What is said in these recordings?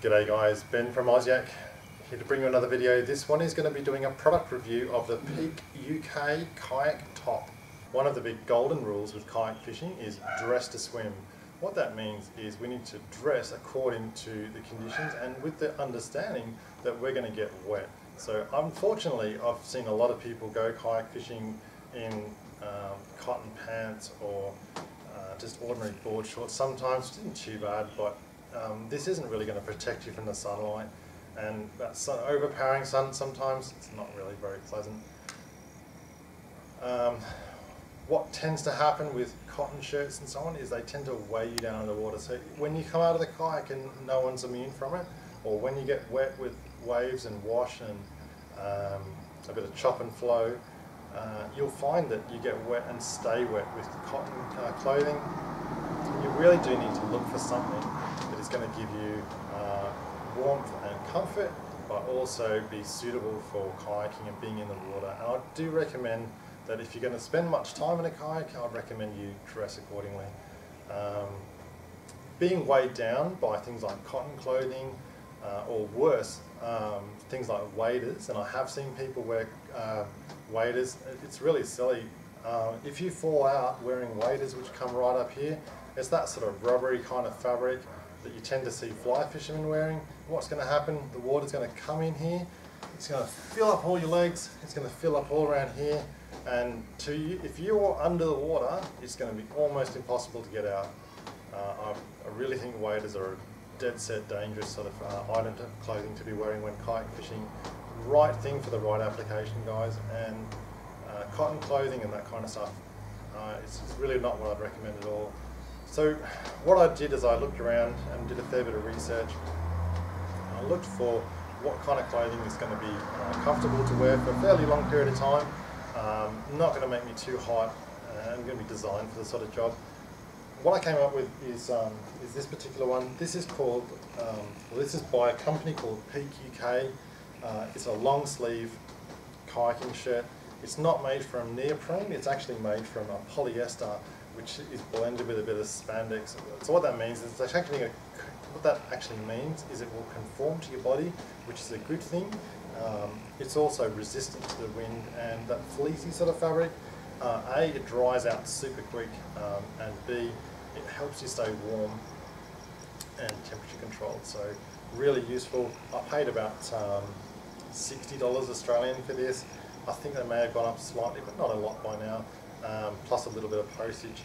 G'day guys, Ben from Aussie here to bring you another video. This one is going to be doing a product review of the Peak UK Kayak Top. One of the big golden rules with kayak fishing is dress to swim. What that means is we need to dress according to the conditions and with the understanding that we're going to get wet. So unfortunately I've seen a lot of people go kayak fishing in cotton pants or just ordinary board shorts. Sometimes it isn't too bad, but this isn't really going to protect you from the sunlight, and that overpowering sun sometimes it's not really very pleasant. What tends to happen with cotton shirts and so on is they tend to weigh you down in the water. So when you come out of the kayak and no one's immune from it, or when you get wet with waves and wash and a bit of chop and flow, you'll find that you get wet and stay wet with cotton clothing. You really do need to look for something that is going to give you warmth and comfort, but also be suitable for kayaking and being in the water. And I do recommend that if you're going to spend much time in a kayak, I'd recommend you dress accordingly. Being weighed down by things like cotton clothing, or worse, things like waders, and I have seen people wear waders. It's really silly. If you fall out wearing waders which come right up here, it's that sort of rubbery kind of fabric that you tend to see fly fishermen wearing. What's going to happen, the water's going to come in here, it's going to fill up all your legs, it's going to fill up all around here, and if you're under the water, it's going to be almost impossible to get out. I really think waders are a dead set dangerous sort of item of clothing to be wearing when kayak fishing. Right thing for the right application, guys, and cotton clothing and that kind of stuff, it's really not what I'd recommend at all. So what I did is I looked around and did a fair bit of research. I looked for what kind of clothing is going to be comfortable to wear for a fairly long period of time, not going to make me too hot, and going to be designed for the sort of job. What I came up with is this particular one. This is called, this is by a company called Peak UK. It's a long sleeve kayaking shirt. It's not made from neoprene, it's actually made from a polyester which is blended with a bit of spandex. So what that means is what that actually means is it will conform to your body, which is a good thing. It's also resistant to the wind, and that fleecy sort of fabric, A, it dries out super quick, and B, it helps you stay warm and temperature controlled. So really useful. I paid about $60 Australian for this. I think they may have gone up slightly, but not a lot by now, plus a little bit of postage.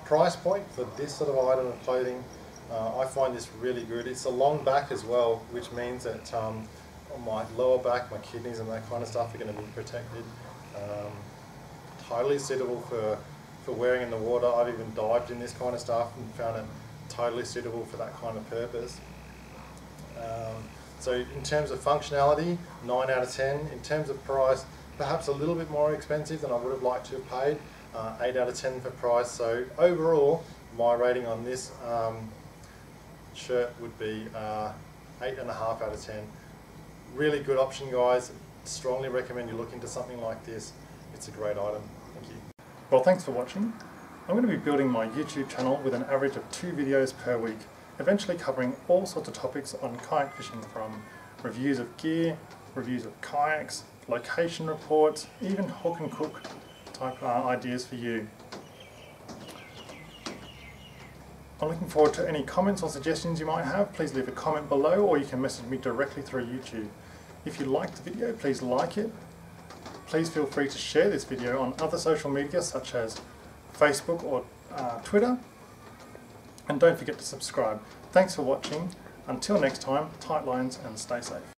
Price point for this sort of item of clothing, I find this really good. It's a long back as well, which means that on my lower back, my kidneys and that kind of stuff are going to be protected. Totally suitable for wearing in the water. I've even dived in this kind of stuff and found it totally suitable for that kind of purpose. So in terms of functionality, 9 out of 10. In terms of price, perhaps a little bit more expensive than I would have liked to have paid. 8 out of 10 for price. So overall, my rating on this shirt would be 8.5 out of 10. Really good option, guys. Strongly recommend you look into something like this. It's a great item. Thank you. Well, thanks for watching. I'm going to be building my YouTube channel with an average of 2 videos per week, eventually covering all sorts of topics on kayak fishing, from reviews of gear, reviews of kayaks, location reports, even hook and cook type ideas for you. I'm looking forward to any comments or suggestions you might have. Please leave a comment below, or you can message me directly through YouTube. If you liked the video, please like it. Please feel free to share this video on other social media such as Facebook or Twitter. And don't forget to subscribe. Thanks for watching. Until next time, tight lines and stay safe.